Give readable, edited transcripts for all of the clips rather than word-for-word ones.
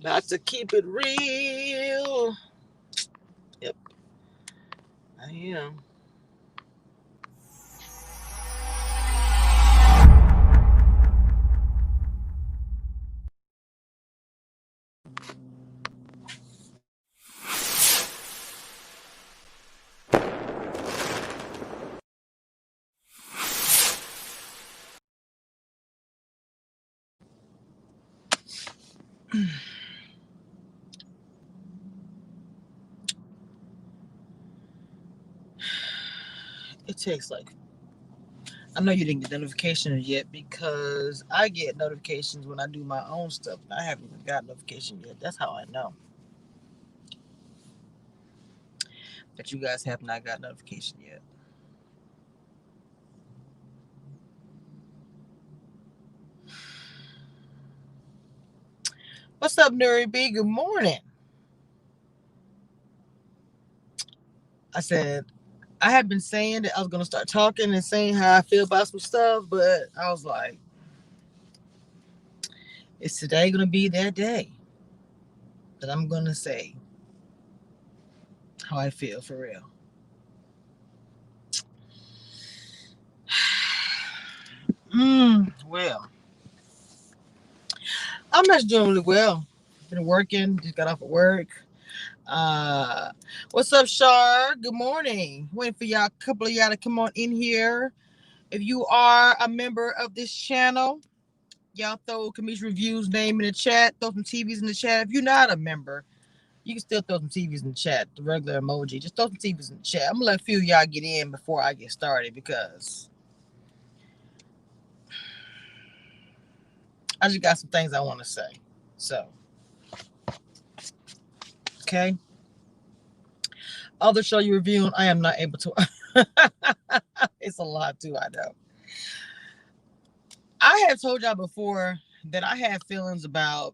About to keep it real. Yep, I am. It takes like, I know you didn't get notifications yet because I get notifications when I do my own stuff. I haven't even got notification yet. That's how I know that you guys have not got notification yet. What's up, Nuri B? Good morning. I said I had been saying that I was gonna start talking and saying how I feel about some stuff, but I was like, is today gonna be that day that I'm gonna say how I feel for real? Well, I'm just doing really well. Been working, just got off of work. Uh, what's up, Shar? Good morning. Waiting for y'all, a couple of y'all to come on in here. If you are a member of this channel, y'all throw Kamish Reviews name in the chat. Throw some TVs in the chat. If you're not a member, you can still throw some TVs in the chat. The regular emoji. Just throw some TVs in the chat. I'm gonna let a few of y'all get in before I get started because I just got some things I want to say. So, okay. Other show you reviewing, I am not able to. It's a lot too, I know. I have told y'all before that I have feelings about,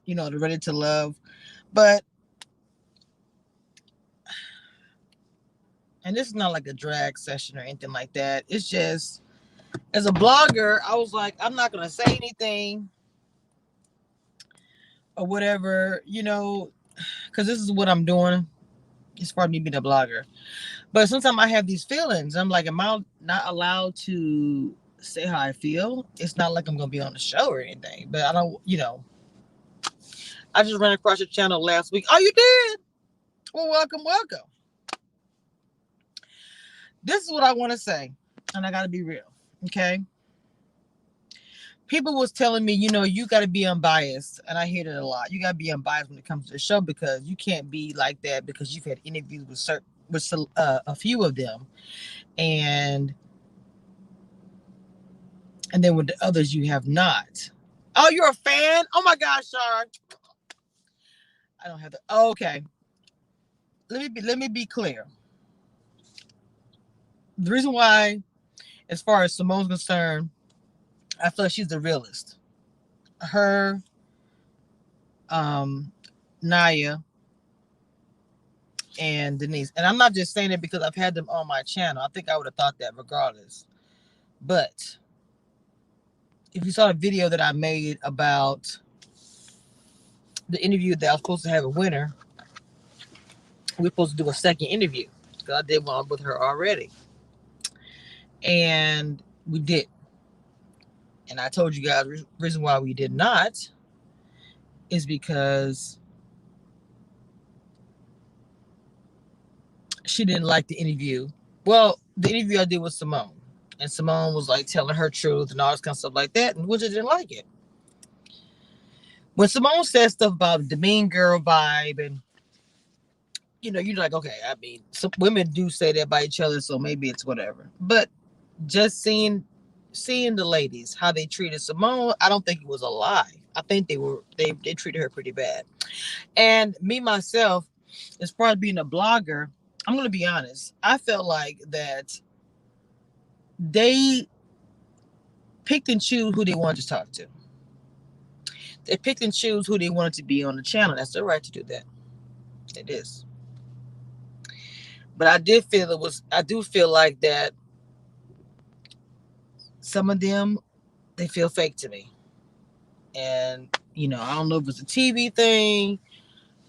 the Ready to Love, but, and this is not like a drag session or anything like that. It's just, as a blogger, I was like, I'm not going to say anything or whatever, because this is what I'm doing as far as me being a blogger. But sometimes I have these feelings. I'm like, am I not allowed to say how I feel? It's not like I'm going to be on the show or anything, but I don't, I just ran across your channel last week. Oh, you did? Well, welcome, welcome. This is what I want to say, and I got to be real, okay? People was telling me, you got to be unbiased, and I hear that a lot. You got to be unbiased when it comes to the show because you can't be like that because you've had interviews with a few of them, and then with the others you have not. Oh, you're a fan? Oh my gosh, Shar. I don't have to. Oh, okay. Let me be clear. The reason why, as far as Simone's concerned, I feel like she's the realest. Her, Naya, and Denise. And I'm not just saying it because I've had them on my channel. I think I would have thought that regardless. But if you saw the video that I made about the interview that I was supposed to have a winner, we were supposed to do a second interview because I did one with her already. And we did. And I told you guys the reason why we did not is because she didn't like the interview. Well, the interview I did with Simone. And Simone was like telling her truth and all this kind of stuff like that. And Widget didn't like it. When Simone said stuff about the mean girl vibe and, you're like, okay, I mean, some women do say that by each other, so maybe it's whatever. But just seeing the ladies, how they treated Simone, I don't think it was a lie. I think they treated her pretty bad. And me, myself, as far as being a blogger, I'm going to be honest. I felt like that they picked and choose who they wanted to talk to. They picked and choose who they wanted to be on the channel. That's their right to do that. It is. But I do feel like that some of them, they feel fake to me. And I don't know if it's a TV thing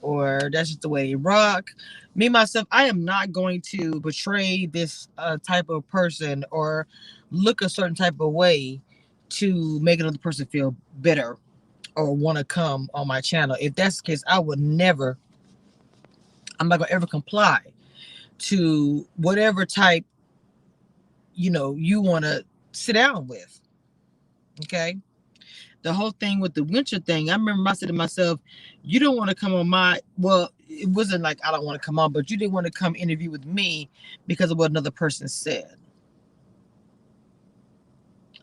or that's just the way they rock. Me, myself, I am not going to portray this type of person or look a certain type of way to make another person feel better or want to come on my channel. If that's the case, I'm not going to ever comply to whatever type, you want to sit down with. Okay. The whole thing with the Winter thing, I remember I said to myself, you don't want to come on it wasn't like I don't want to come on, but you didn't want to come interview with me because of what another person said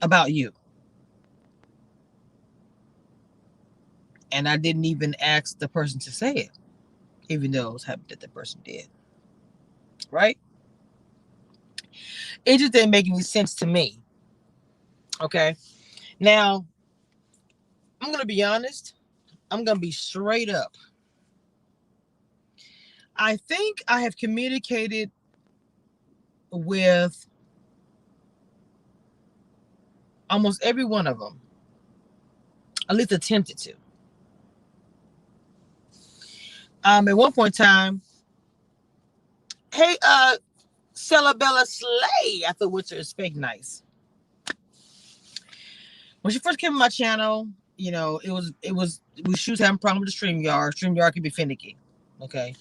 about you. And I didn't even ask the person to say it, even though I was happy that the person did. Right? It just didn't make any sense to me. Okay. Now, I'm going to be honest. I'm going to be straight up. I think I have communicated with almost every one of them, at least attempted to. At one point in time, hey, Celabella Slay, I thought Winter is fake nice. When she first came on my channel, she was having a problem with the StreamYard. StreamYard can be finicky. Okay.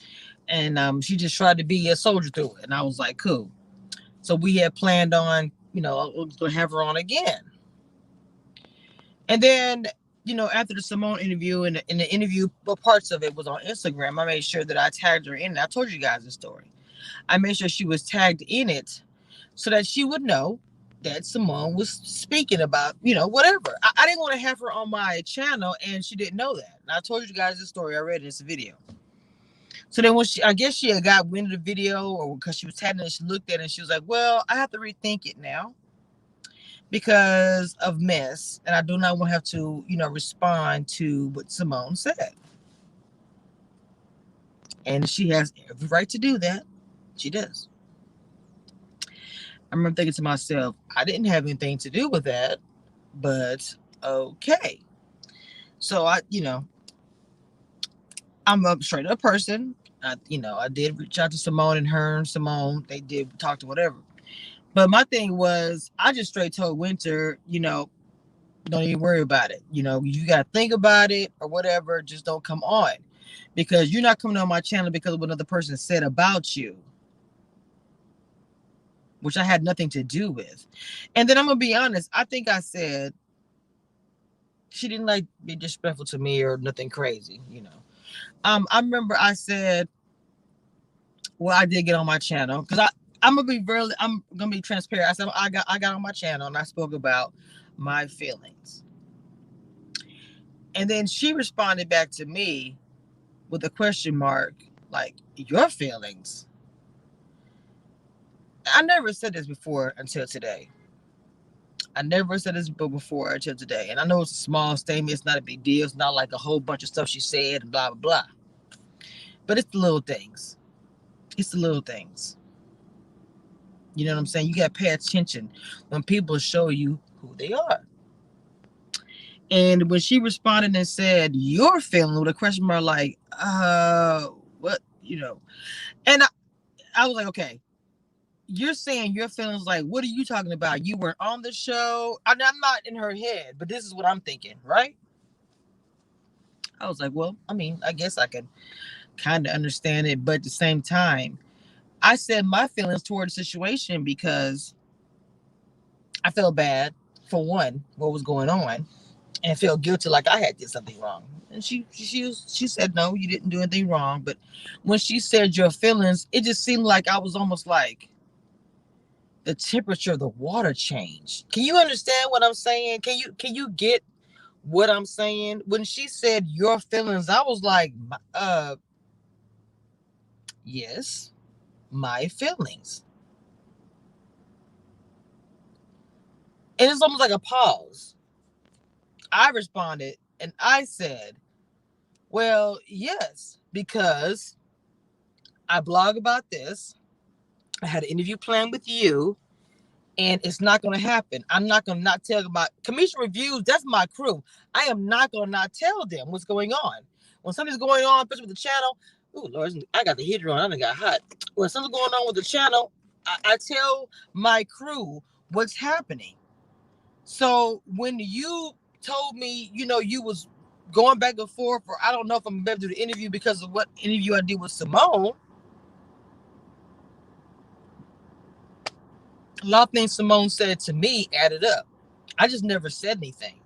And she just tried to be a soldier through it. And I was like, cool. So we had planned on, I was going to have her on again. And then, after the Simone interview and in the interview, parts of it was on Instagram, I made sure that I tagged her in it. I told you guys the story. I made sure she was tagged in it so that she would know that Simone was speaking about, whatever. I didn't want to have her on my channel and she didn't know that. And I told you guys this story already in this video. So then I guess she had got wind of the video or because she was tagging it, she looked at it and she was like, well, I have to rethink it now because of mess. And I do not want to have to, respond to what Simone said. And she has every right to do that. She does. I remember thinking to myself, I didn't have anything to do with that, but okay. So I'm a straight up person. I did reach out to Simone and her and Simone. They did talk to whatever. But my thing was, I just straight told Winter, don't even worry about it. You got to think about it or whatever. Just don't come on. Because you're not coming on my channel because of what another person said about you, which I had nothing to do with. And then I'm going to be honest. I think I said she didn't be disrespectful to me or nothing crazy, I remember I said, well, I did get on my channel because I'm gonna be transparent. I said I got on my channel and I spoke about my feelings. And then she responded back to me with a question mark, like, your feelings. I never said this before until today. I never said this before until today. And I know it's a small statement. It's not a big deal. It's not like a whole bunch of stuff she said and blah, blah, blah. But it's the little things. It's the little things. You know what I'm saying? You got to pay attention when people show you who they are. And when she responded and said, you're feeling with a question mark, like, what, And I was like, okay, you're saying your feelings, like, what are you talking about? You weren't on the show. I'm not in her head, but this is what I'm thinking, right? I was like, well, I guess I can kind of understand it, but at the same time, I said my feelings toward the situation because I felt bad for one, what was going on, and felt guilty like I had did something wrong. And she said, no, you didn't do anything wrong. But when she said your feelings, it just seemed like I was almost like the temperature of the water changed. Can you understand what I'm saying? Can you get what I'm saying? When she said your feelings, I was like, yes, my feelings. And it's almost like a pause. I responded and I said, well, yes, because I blog about this. I had an interview planned with you. And it's not going to happen. I'm not going to not tell about Commission Reviews. That's my crew. I am not going to not tell them what's going on. When something's going on, especially with the channel, oh Lord, I got the heater on. I done got hot. When something's going on with the channel, I tell my crew what's happening. So when you told me, you was going back and forth, or I don't know if I'm going to do the interview because of what interview I did with Simone. A lot of things Simone said to me added up. I just never said anything.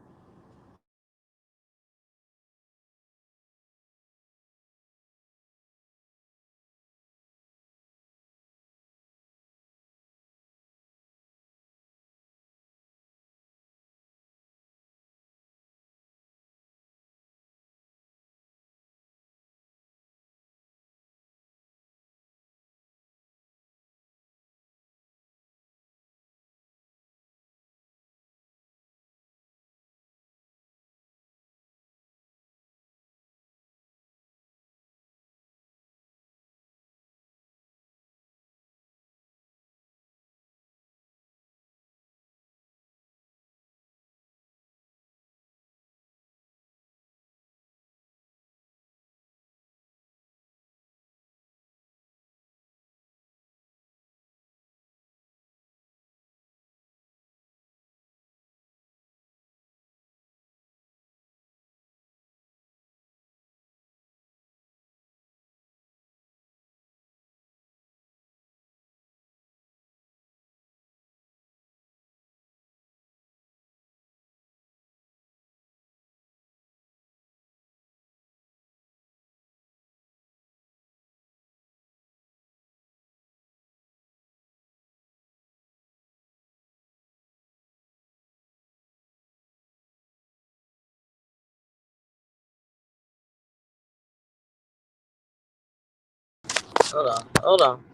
Hold on, hold on.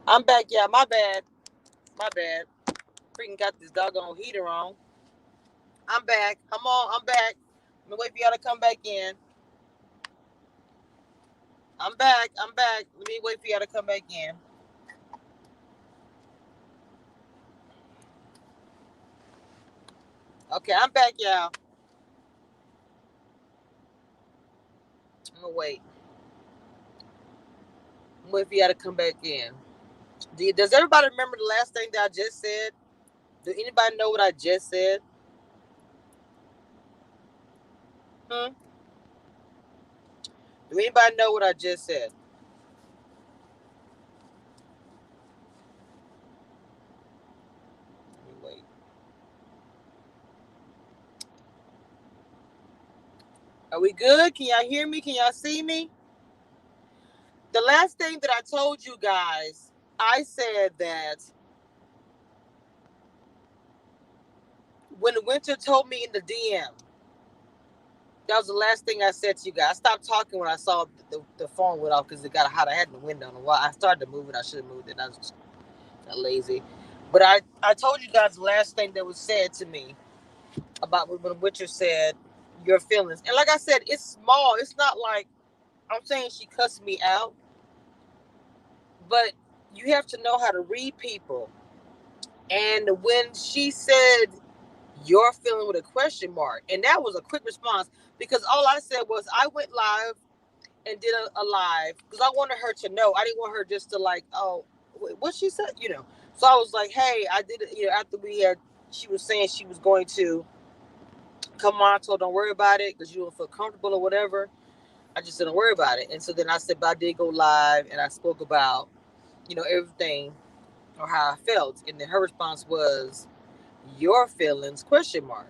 I'm back, yeah. My bad, my bad. Freaking got this doggone heater on. I'm back. Come on, I'm back. Let me wait for y'all to come back in. I'm back. I'm back. Let me wait for y'all to come back in. Okay, I'm back, y'all. I'm gonna wait. I'm wait for y'all to come back in. Does everybody remember the last thing that I just said? Do anybody know what I just said? Hmm? Do anybody know what I just said? Let me wait. Are we good? Can y'all hear me? Can y'all see me? The last thing that I told you guys, I said that when Winter told me in the DM, that was the last thing I said to you guys. I stopped talking when I saw the phone went off because it got hot. I had the window on the wall. I started to move it. I should have moved it. I was just lazy. But I told you guys the last thing that was said to me about when Winter said your feelings. And like I said, it's small. It's not like I'm saying she cussed me out. But you have to know how to read people. And when she said you're feeling with a question mark, and that was a quick response because all I said was I went live and did a live because I wanted her to know. I didn't want her just to like, oh, what she said. So I was like, hey, I did it. After she was saying she was going to come on. I told her, don't worry about it because you don't feel comfortable or whatever. I just didn't worry about it. And so then I said, but I did go live and I spoke about, everything or how I felt. And then her response was, your feelings, question mark.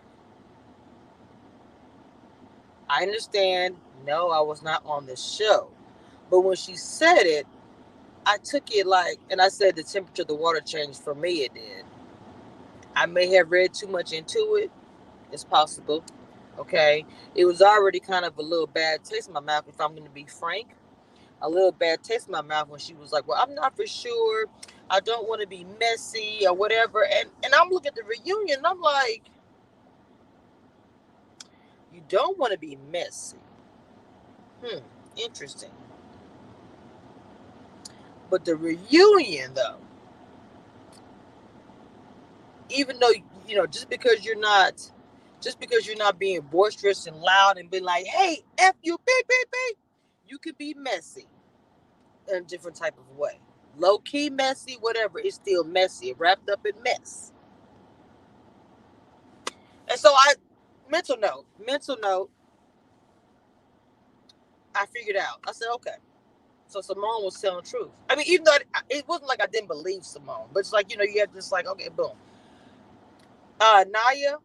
I understand. No, I was not on the show. But when she said it, I took it like, and I said the temperature of the water changed for me, it did. I may have read too much into it. It's possible. Okay. It was already kind of a little bad taste in my mouth, if I'm going to be frank. A little bad taste in my mouth when she was like, well, I'm not for sure. I don't want to be messy or whatever. And I'm looking at the reunion and I'm like, you don't want to be messy. Interesting. But the reunion, though, even though just because you're not being boisterous and loud and be like, "Hey, f you, beep beep beep," you could be messy in a different type of way. Low key messy, whatever. It's still messy, wrapped up in mess. And so mental note. I figured out. I said, okay. So Simone was telling the truth. I mean, even though it wasn't like I didn't believe Simone, but it's like you have this like, okay, boom. Naya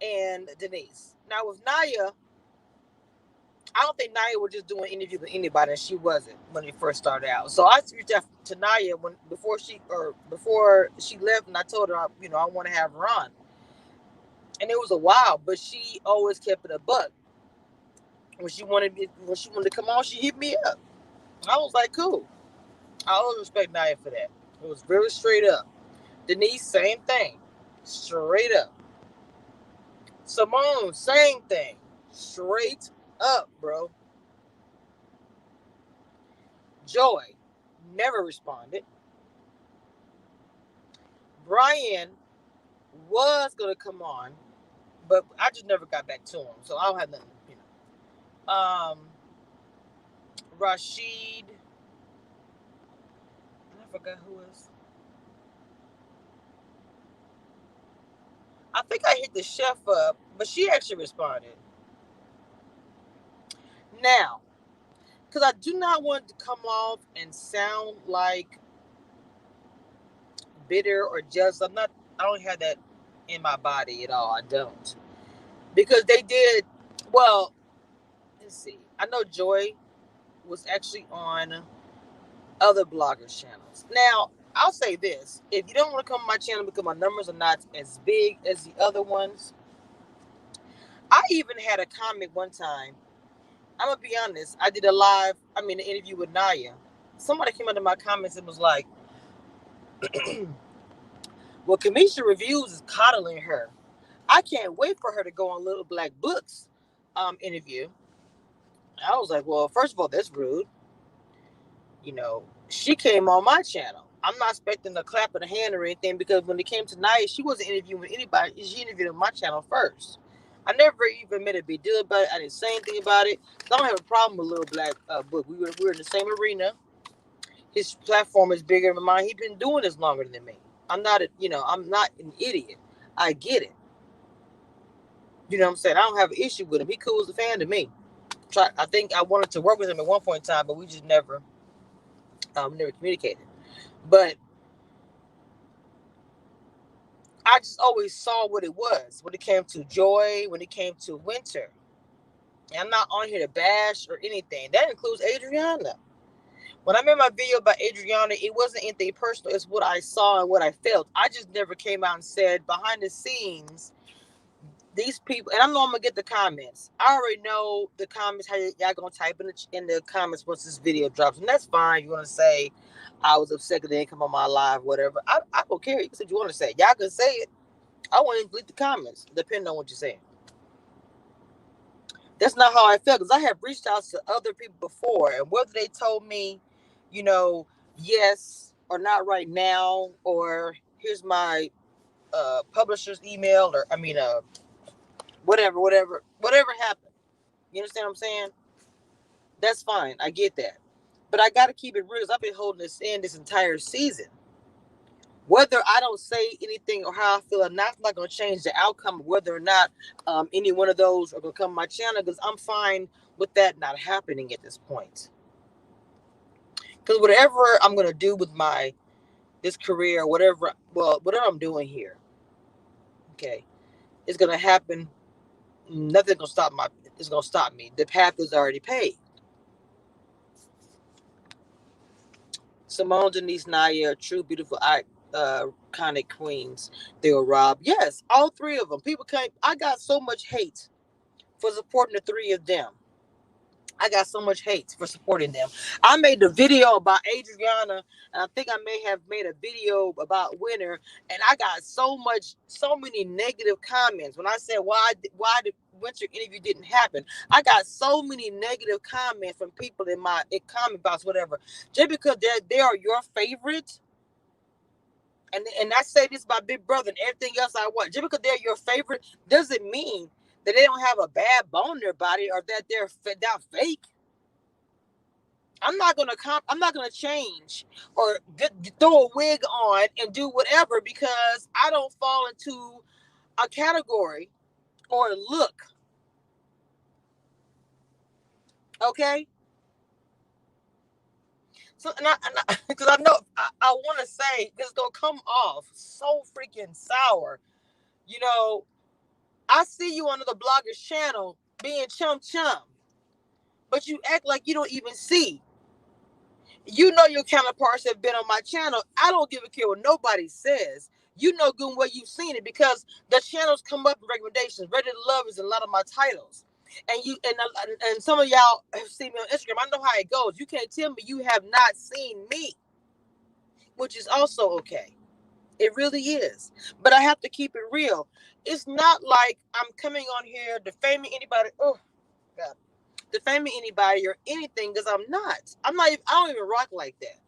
and Denise. Now with Naya, I don't think Naya was just doing interviews with anybody, and she wasn't when it first started out. So I reached out to Naya before she left, and I told her, I want to have her on, and it was a while, but she always kept it a buck. When she wanted to come on, she hit me up. I was like, cool. I always respect Naya for that. It was very straight up. Denise, same thing, straight up. Simone, same thing, straight up, bro. Joy never responded. Brian was gonna come on, but I just never got back to him, so I don't have nothing. Rashid, I forgot who else. I think I hit the chef up, but she actually responded. Now, because I do not want to come off and sound like bitter or jealous. I don't have that in my body at all. I don't. Because they did, well, let's see. I know Joy was actually on other bloggers' channels. Now, I'll say this. If you don't want to come on my channel because my numbers are not as big as the other ones, I even had a comment one time. I'm going to be honest. I did an interview with Naya. Somebody came under my comments and was like, well, Kamisha Reviews is coddling her. I can't wait for her to go on Little Black Books interview. I was like, well, first of all, that's rude. She came on my channel. I'm not expecting a clap of the hand or anything because when it came to Naya, she wasn't interviewing with anybody. She interviewed on my channel first. I never even made a big deal about it. I didn't say anything about it. I don't have a problem with Little Black Book. We were in the same arena. His platform is bigger than mine. He's been doing this longer than me. I'm not an idiot. I get it. You know what I'm saying? I don't have an issue with him. He cool as a fan to me. I think I wanted to work with him at one point in time, but we just never communicated. But I just always saw what it was when it came to Joy, when it came to Winter. And I'm not on here to bash or anything. That includes Adriana. When I made my video about Adriana, it wasn't anything personal. It's what I saw and what I felt. I just never came out and said behind the scenes, these people, and I know I'm gonna get the comments. I already know the comments. How y'all gonna type in the comments once this video drops, and that's fine. You want to say I was upset because they didn't come on my live, whatever. I don't care. You can say what you want to say. Y'all can say it. I want to delete the comments, depending on what you're saying. That's not how I felt because I have reached out to other people before, and whether they told me, yes or not right now, or here's my publisher's email, or whatever happened. You understand what I'm saying? That's fine. I get that. But I got to keep it real because I've been holding this in this entire season. Whether I don't say anything or how I feel or not, it's not going to change the outcome of whether or not any one of those are going to come to my channel because I'm fine with that not happening at this point. Because whatever I'm going to do with this career, whatever I'm doing here, okay, it's going to happen. Nothing's going to stop me. The path is already paved. Simone, Denise, Naya, true, beautiful, iconic queens. They were robbed. Yes, all three of them. People came. I got so much hate for supporting the three of them. I got so much hate for supporting them. I made the video about Adriana, and I think I may have made a video about Winter, and I got so many negative comments when I said why Winter interview didn't happen. I got so many negative comments from people in my comment box, whatever, just because they are your favorite. And I say this about Big Brother and everything else I watch. Just because they're your favorite doesn't mean that they don't have a bad bone in their body or that they're fake. I'm not gonna change or throw a wig on and do whatever because I don't fall into a category or a look. Okay. So because I know I want to say this gonna come off so freaking sour. You know, I see you on the blogger's channel being chum chum, but you act like you don't even see. You know your counterparts have been on my channel. I don't give a care what nobody says. You know good and well you've seen it because the channels come up in recommendations. Ready to Love is a lot of my titles. And some of y'all have seen me on Instagram. I know how it goes. You can't tell me you have not seen me, which is also okay. It really is. But I have to keep it real. It's not like I'm coming on here defaming anybody. Oh, God. Defaming anybody or anything because I'm not. I don't even rock like that.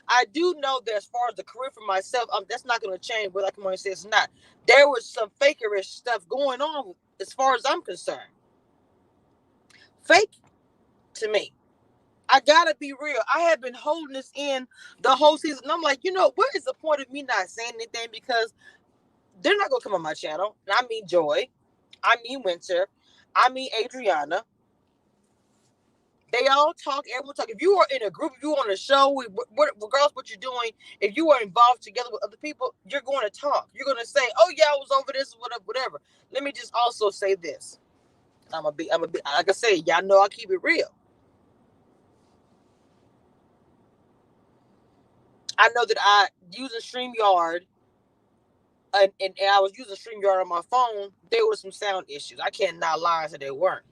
I do know that as far as the career for myself, that's not going to change, but like I'm going to say it's not. There was some fakerish stuff going on as far as I'm concerned. Fake to me. I gotta be real. I have been holding this in the whole season. And I'm like, what is the point of me not saying anything? Because they're not gonna come on my channel. And I mean Joy. I mean Winter. I mean Adriana. They all talk. Everyone talk. If you are in a group, if you are on a show, regardless of what you're doing, if you are involved together with other people, you're going to talk. You're going to say, "Oh yeah, I was over this, whatever." Let me just also say this. I'm a be. Like I say, y'all know I keep it real. I know that I use a StreamYard, and I was using StreamYard on my phone. There were some sound issues. I cannot lie and say they weren't.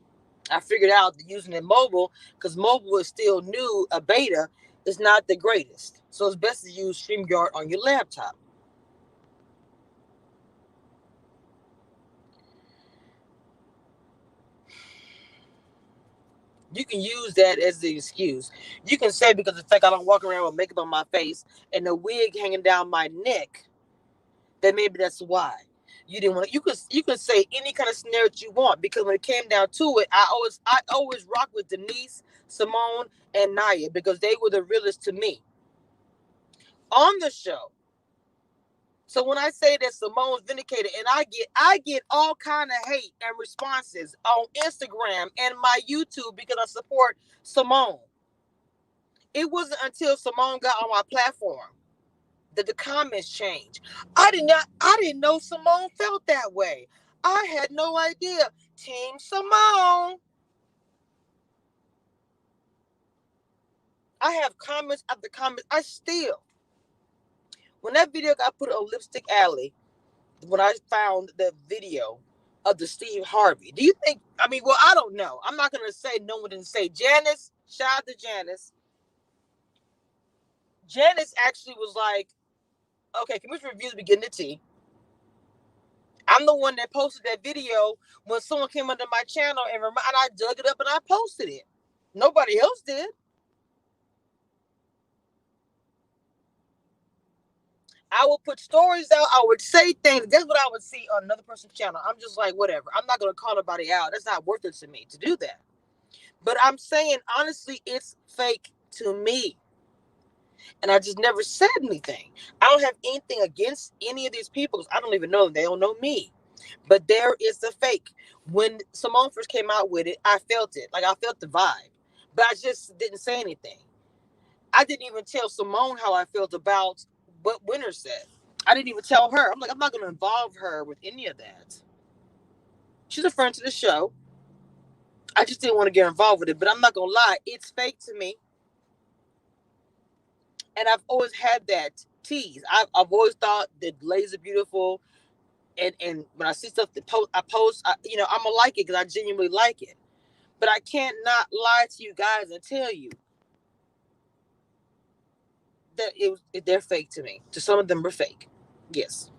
I figured out that using it mobile, because mobile is still new, a beta, is not the greatest. So it's best to use StreamYard on your laptop. You can use that as the excuse. You can say because the fact I don't walk around with makeup on my face and the wig hanging down my neck, that maybe that's why. You didn't want to, you could say any kind of scenario that you want because when it came down to it, I always rock with Denise, Simone, and Naya because they were the realest to me on the show. So when I say that Simone's vindicated, and I get all kind of hate and responses on Instagram and my YouTube because I support Simone. It wasn't until Simone got on my platform that the comments changed. I didn't know Simone felt that way. I had no idea. Team Simone. I have comments after comments. When that video got put on Lipstick Alley, when I found the video of the Steve Harvey, do you think, well, I don't know. I'm not going to say no one didn't say. Janice, shout out to Janice. Janice actually was like, okay, can we review the beginning of tea? I'm the one that posted that video when someone came under my channel and I dug it up and I posted it. Nobody else did. I would put stories out. I would say things. That's what I would see on another person's channel. I'm just like, whatever. I'm not going to call nobody out. That's not worth it to me to do that. But I'm saying, honestly, it's fake to me. And I just never said anything. I don't have anything against any of these people. I don't even know them. They don't know me. But there is the fake. When Simone first came out with it, I felt it. Like I felt the vibe. But I just didn't say anything. I didn't even tell Simone how I felt about what Winter said. I didn't even tell her. I'm like, I'm not going to involve her with any of that. She's a friend to the show. I just didn't want to get involved with it. But I'm not going to lie. It's fake to me. And I've always had that tease. I've always thought that ladies are beautiful. And when I see stuff that I post, I'm going to like it because I genuinely like it. But I can't not lie to you guys and tell you that they're fake to me. To some of them are fake. Yes.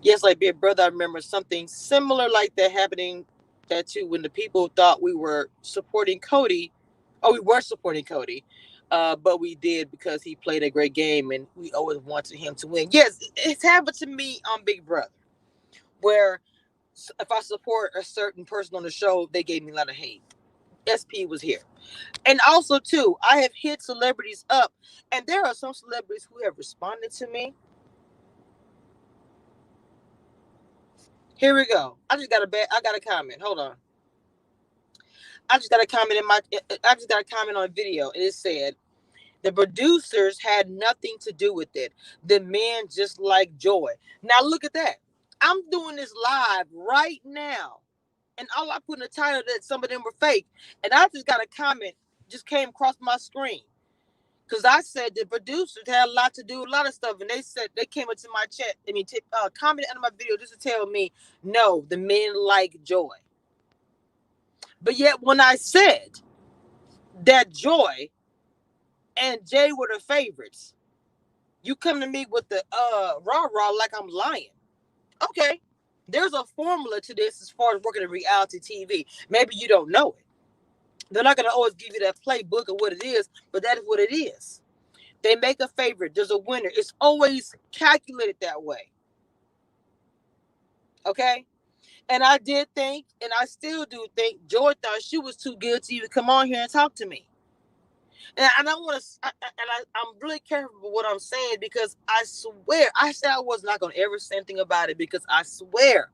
Yes, like Big Brother, I remember something similar like that happening. That too, when the people thought we were supporting Cody, oh, we were supporting Cody, but we did because he played a great game and we always wanted him to win. Yes, it's happened to me on Big Brother, where if I support a certain person on the show, they gave me a lot of hate. SP was here. And also, too, I have hit celebrities up, and there are some celebrities who have responded to me. Here we go. I got a comment. Hold on. I just got a comment in my. I just got a comment on a video, and it said the producers had nothing to do with it. The men just like Joy. Now look at that. I'm doing this live right now, and all I put in the title that some of them were fake, and I just got a comment just came across my screen. Because I said the producers had a lot to do with a lot of stuff, and they said they came into my chat. I mean, comment under my video just to tell me no, the men like Joy. But yet, when I said that Joy and Jay were the favorites, you come to me with the rah rah like I'm lying. Okay, there's a formula to this as far as working in reality TV. Maybe you don't know it. They're not gonna always give you that playbook of what it is, but that is what it is. They make a favorite. There's a winner. It's always calculated that way. Okay? And I did think, and I still do think, Joy thought she was too good to even come on here and talk to me. And I don't want to, I'm really careful with what I'm saying because I swear, I said I was not going to ever say anything about it because I swear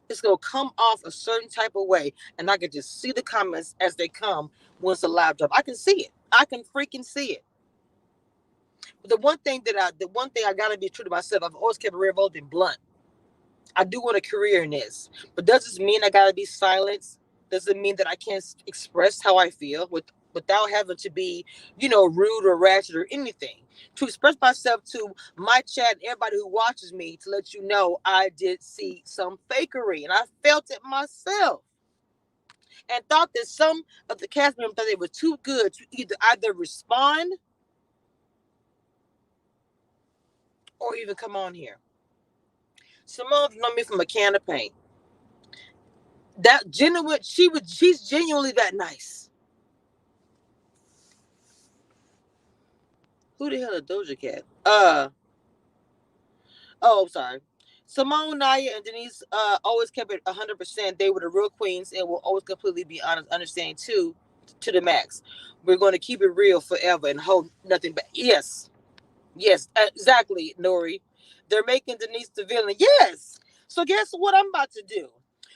it's going to come off a certain type of way. And I can just see the comments as they come once the live drop. I can see it. I can freaking see it. The one thing I gotta be true to myself, I've always kept it real bold and blunt. I do want a career in this, but does this mean I gotta be silenced? Does it mean that I can't express how I feel without having to be, rude or ratchet or anything? To express myself to my chat and everybody who watches me to let you know I did see some fakery and I felt it myself. And thought that some of the cast members thought they were too good to either respond or even come on here. Simone know me from a can of paint. That genuine, she's genuinely that nice. Who the hell is Doja Cat? Oh, I'm sorry. Simone, Naya, and Denise always kept it 100%. They were the real queens and will always completely be honest, understanding too, to the max. We're going to keep it real forever and hold nothing back. Yes, yes, exactly, Nori. They're making Denise the villain. Yes. So guess what I'm about to do?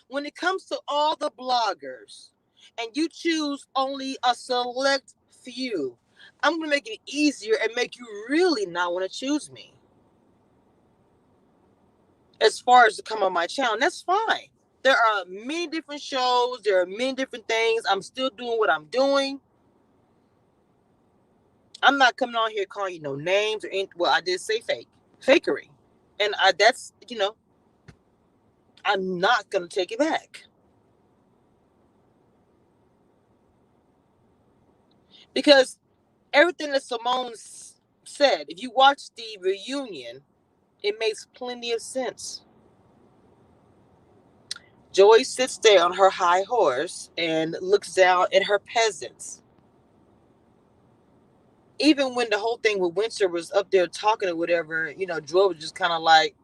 When it comes to all the bloggers, and you choose only a select few, I'm gonna make it easier and make you really not want to choose me. As far as to come on my channel, that's fine. There are many different shows. There are many different things. I'm still doing what I'm doing. I'm not coming on here calling you no names or anything. Well, I did say fakery, and that's I'm not gonna take it back because everything that Simone said, if you watch the reunion, it makes plenty of sense. Joy sits there on her high horse and looks down at her peasants. Even when the whole thing with Winter was up there talking or whatever, Joy was just kind of like,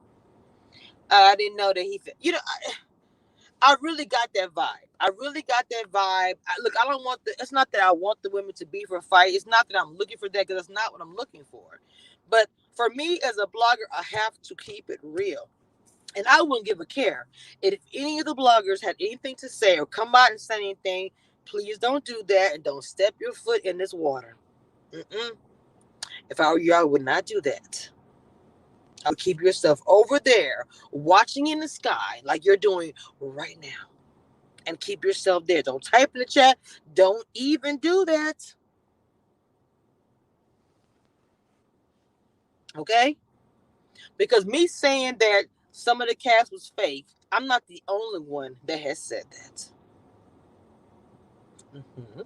I didn't know that I really got that vibe. I really got that vibe. Look, I don't want it's not that I want the women to be for a fight. It's not that I'm looking for that because that's not what I'm looking for. But for me as a blogger, I have to keep it real. And I wouldn't give a care. And if any of the bloggers had anything to say or come out and say anything, please don't do that and don't step your foot in this water. Mm-mm. If I were you, I would not do that. I would keep yourself over there watching in the sky like you're doing right now. And keep yourself there. Don't type in the chat. Don't even do that. Okay? Because me saying that some of the cast was fake, I'm not the only one that has said that. Mm-hmm.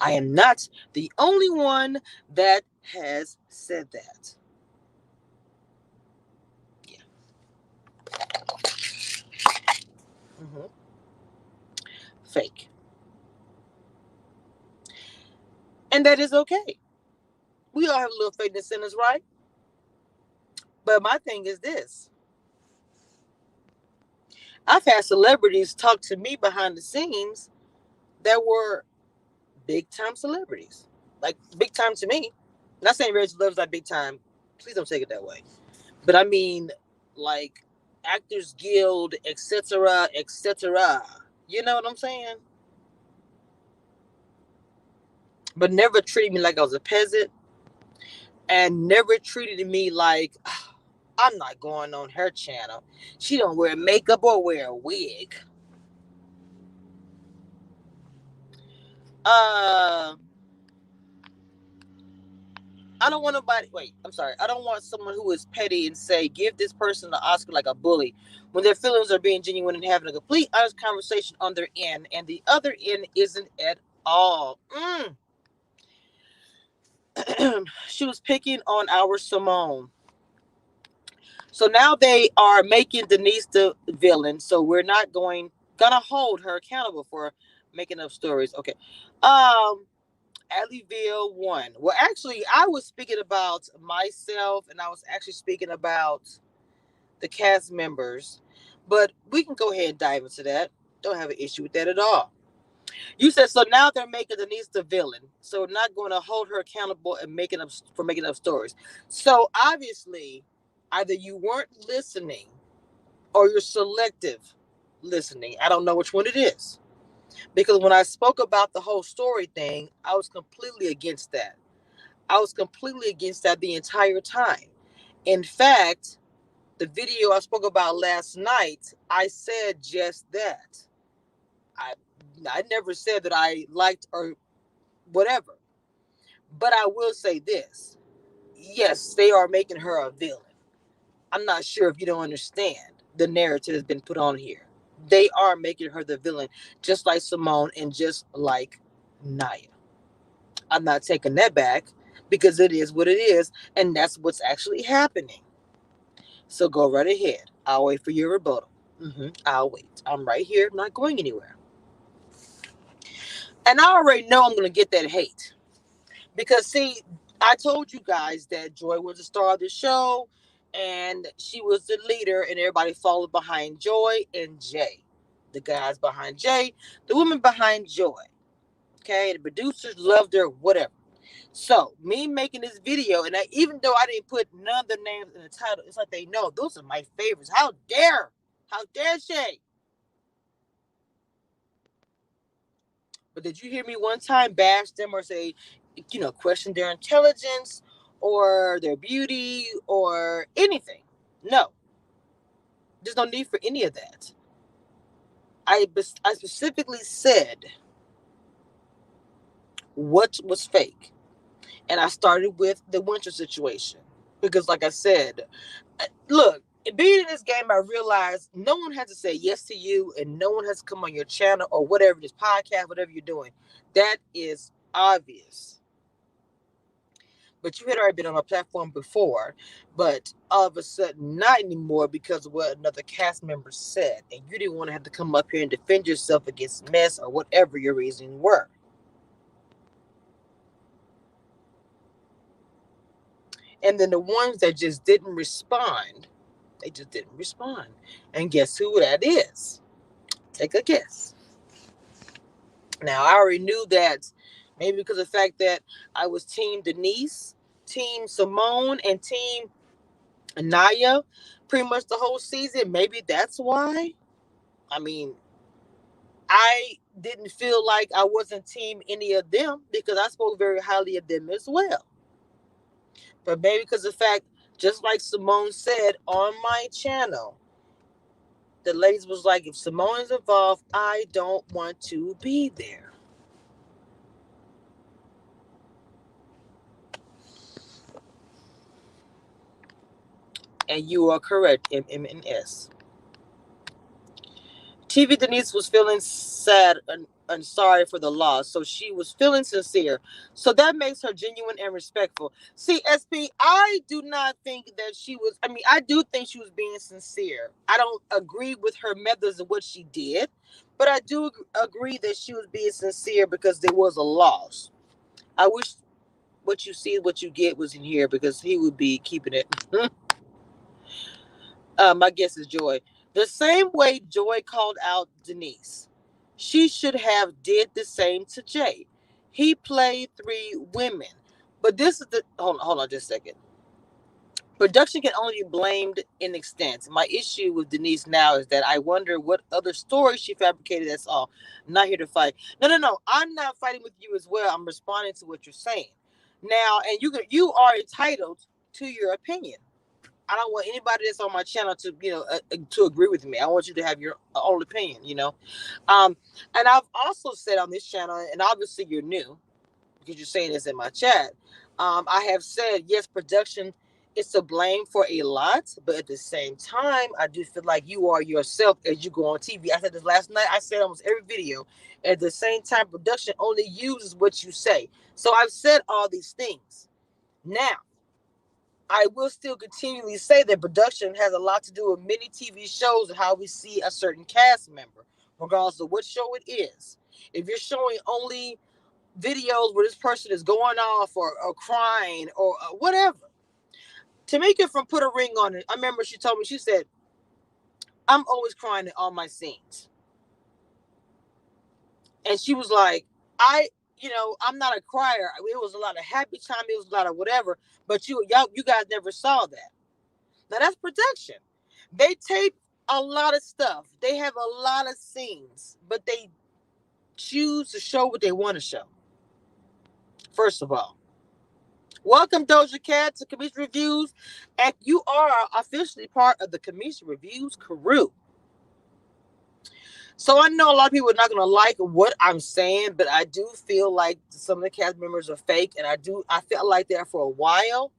I am not the only one that has said that. Yeah. Mm-hmm. Fake. And that is okay. We all have a little fakeness in us, right? But my thing is this. I've had celebrities talk to me behind the scenes that were big time celebrities. Like big time to me. Not saying Reg Love's like big time. Please don't take it that way. But I mean like Actors Guild, etc., etc. You know what I'm saying? But never treated me like I was a peasant and never treated me like I'm not going on her channel. She don't wear makeup or wear a wig. Uh I don't want nobody. Wait, I'm sorry. I don't want someone who is petty and say, give this person the Oscar like a bully when their feelings are being genuine and having a complete, honest conversation on their end, and the other end isn't at all. She was picking on our Simone. So now they are making Denise the villain. So we're not gonna hold her accountable for making up stories. Okay. Allyville won. Well, actually, I was speaking about myself, and I was actually speaking about the cast members. But we can go ahead and dive into that. Don't have an issue with that at all. You said so. Now they're making Denise the villain, so not going to hold her accountable and making up stories. So obviously, either you weren't listening or you're selective listening. I don't know which one it is. Because when I spoke about the whole story thing, I was completely against that. I was completely against that the entire time. In fact, the video I spoke about last night, I said just that. I I never said that I liked or whatever. But I will say this. Yes, they are making her a villain. I'm not sure if you don't understand the narrative that's been put on here. They are making her the villain, just like Simone and just like Naya. I'm not taking that back because it is what it is, and that's what's actually happening. So go right ahead. I'll wait for your rebuttal. I'll wait. I'm right here, not going anywhere. And I already know I'm going to get that hate because, see, I told you guys that Joy was the star of the show and she was the leader, and everybody followed behind Joy and Jay. The guys behind Jay, the women behind Joy. Okay, the producers loved her, whatever. So me making this video, and even though I didn't put none of the names in the title, it's like they know those are my favorites. How dare she? But did you hear me one time bash them or say, question their intelligence or their beauty or anything? No, there's no need for any of that. I specifically said what was fake, and I started with the Winter situation because, like I said, look, being in this game, I realized no one has to say yes to you and no one has to come on your channel or whatever, this podcast, whatever you're doing. That is obvious. But you had already been on a platform before, but all of a sudden not anymore because of what another cast member said. And you didn't want to have to come up here and defend yourself against mess or whatever your reasoning were. And then the ones that just didn't respond, they just didn't respond. And guess who that is? Take a guess. Now, I already knew that maybe because of the fact that I was Team Denise, Team Simone, and Team Naya pretty much the whole season. Maybe that's why. I mean, I didn't feel like I wasn't Team any of them because I spoke very highly of them as well. But maybe because of the fact, just like Simone said on my channel, the ladies was like, if Simone is involved, I don't want to be there. And you are correct, MMS. TV Denise was feeling sad and sorry for the loss. So she was feeling sincere. So that makes her genuine and respectful. See, SP, I do not think that she was, I mean, I do think she was being sincere. I don't agree with her methods of what she did, but I do agree that she was being sincere because there was a loss. I wish what you see, what you get was in here because he would be keeping it. My guess is Joy. The same way Joy called out Denise, she should have did the same to Jay. He played three women, but this is the hold on just a second. Production can only be blamed in extent. My issue with Denise now is that I wonder what other story she fabricated. That's all. I'm not here to fight. No. I'm not fighting with you as well. I'm responding to what you're saying now, and you are entitled to your opinion. I don't want anybody that's on my channel to, to agree with me. I want you to have your own opinion, and I've also said on this channel, and obviously you're new because you're saying this in my chat. I have said, yes, production is to blame for a lot, but at the same time, I do feel like you are yourself as you go on TV. I said this last night. I said almost every video. At the same time, production only uses what you say. So I've said all these things. Now, I will still continually say that production has a lot to do with many TV shows and how we see a certain cast member, regardless of what show it is. If you're showing only videos where this person is going off or crying or whatever, Tamika from Put a Ring on It, I remember she told me, she said, I'm always crying in all my scenes. And she was like, I'm not a crier. It was a lot of happy time. It was a lot of whatever. But you guys never saw that. Now that's production. They tape a lot of stuff. They have a lot of scenes, but they choose to show what they want to show. First of all, welcome Doja Cat to Cameshia Reviews, and you are officially part of the Cameshia Reviews crew. So I know a lot of people are not going to like what I'm saying, but I do feel like some of the cast members are fake, and I felt like that for a while.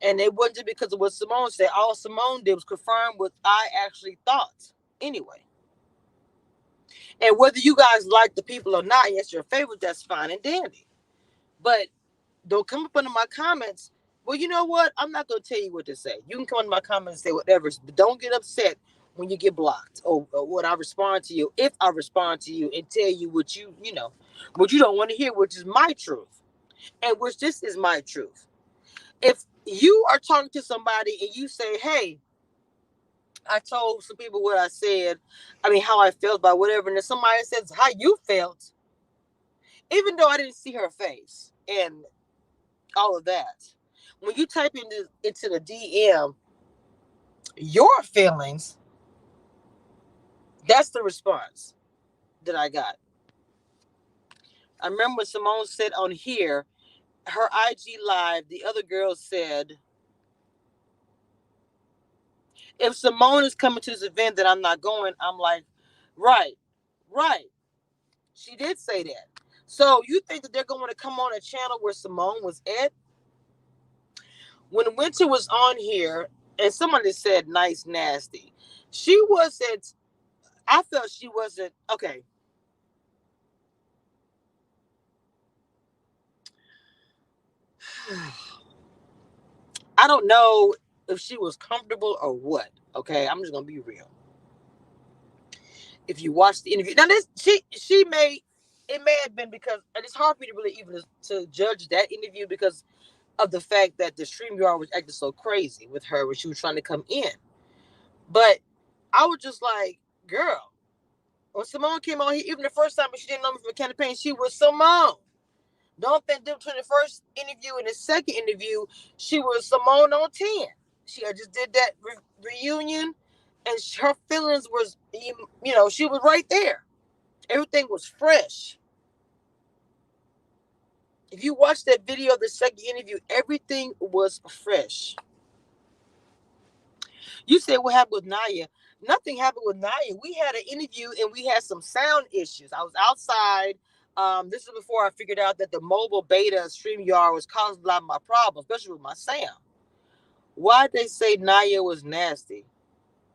And it wasn't just because of what Simone said. All Simone did was confirm what I actually thought anyway. And whether you guys like the people or not, yes, your favorite, that's fine and dandy. But don't come up under my comments. Well, you know what? I'm not going to tell you what to say. You can come under my comments and say whatever, but don't get upset when you get blocked or when I respond to you. If I respond to you and tell you what what you don't want to hear, which is my truth, and which this is my truth. If you are talking to somebody and you say, hey, I told some people what I said, how I felt about whatever, and then somebody says how you felt, even though I didn't see her face and all of that, when you type into the DM your feelings, that's the response that I got. I remember when Simone said on here, her IG live, the other girl said, if Simone is coming to this event that I'm not going, I'm like, right. She did say that. So you think that they're going to come on a channel where Simone was at? When Winter was on here, and somebody said nice, nasty, she wasn't, I felt she wasn't, okay. I don't know if she was comfortable or what. Okay, I'm just gonna be real. If you watch the interview, now this she may, it may have been because, and it's hard for me to really even to judge that interview because of the fact that the StreamYard was acting so crazy with her when she was trying to come in. But I was just like, girl, when Simone came on here, even the first time she didn't know me from a campaign, she was Simone. Don't think between the first interview and the second interview, she was Simone on 10. She just did that reunion, and her feelings was, she was right there. Everything was fresh. If you watch that video of the second interview, everything was fresh. You said what happened with Naya? Nothing happened with Naya. We had an interview and we had some sound issues. I was outside. This is before I figured out that the mobile beta StreamYard was causing a lot of my problems, especially with my sound. Why'd they say Naya was nasty?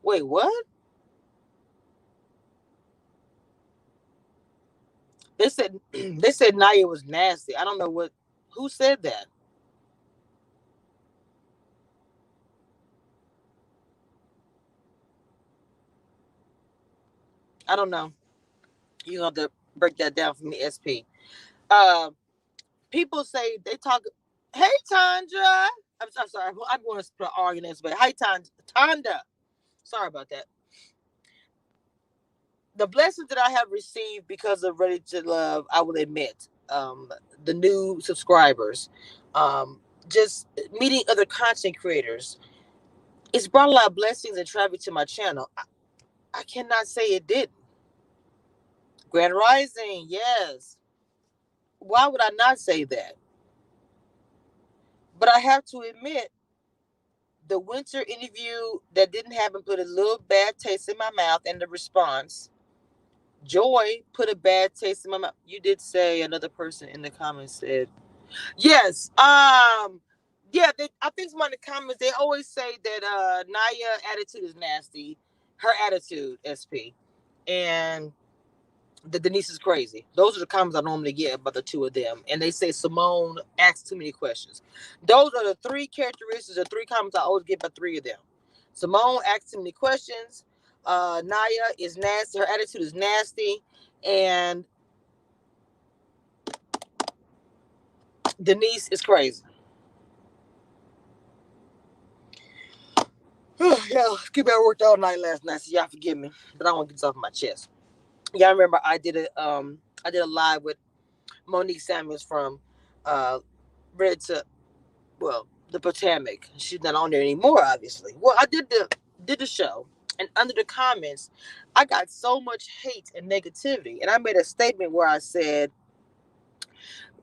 Wait, what? They said they said Naya was nasty. I don't know who said that. I don't know. You have to break that down for me, SP. Uh, People say they talk. Hey, Tandra. I'm sorry. I'm going to put R in this, but hey, Tanda. Sorry about that. The blessings that I have received because of Ready to Love, I will admit, the new subscribers, um, just meeting other content creators, it's brought a lot of blessings and traffic to my channel. I cannot say it didn't. Grand Rising, yes. Why would I not say that? But I have to admit, the winter interview that didn't happen put a little bad taste in my mouth, and the response, Joy, put a bad taste in my mouth. You did say another person in the comments said, yes. Yeah, I think someone in the comments, they always say that Naya attitude is nasty. Her attitude, SP. And the Denise is crazy. Those are the comments I normally get about the two of them. And they say Simone asks too many questions. Those are the three characteristics, the three comments I always get about three of them. Simone asks too many questions. Naya is nasty. Her attitude is nasty. And Denise is crazy. Yeah, keep I worked all night last night, so y'all forgive me. But I want to get this off my chest. Y'all remember I did a live with Monique Samuels from Red to the Potomac. She's not on there anymore, obviously. Well, I did the show, and under the comments, I got so much hate and negativity, and I made a statement where I said,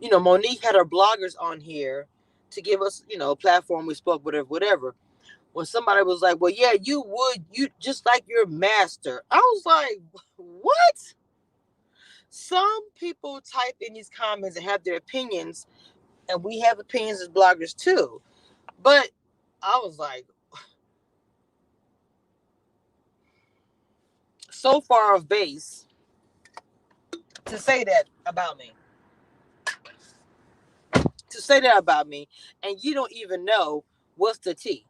Monique had her bloggers on here to give us, a platform. We spoke, whatever, whatever. When somebody was like, "Well, yeah, you just like your master," I was like, "What?" Some people type in these comments and have their opinions, and we have opinions as bloggers too. But I was like, so far off base to say that about me. To say that about me, and you don't even know what's the tea.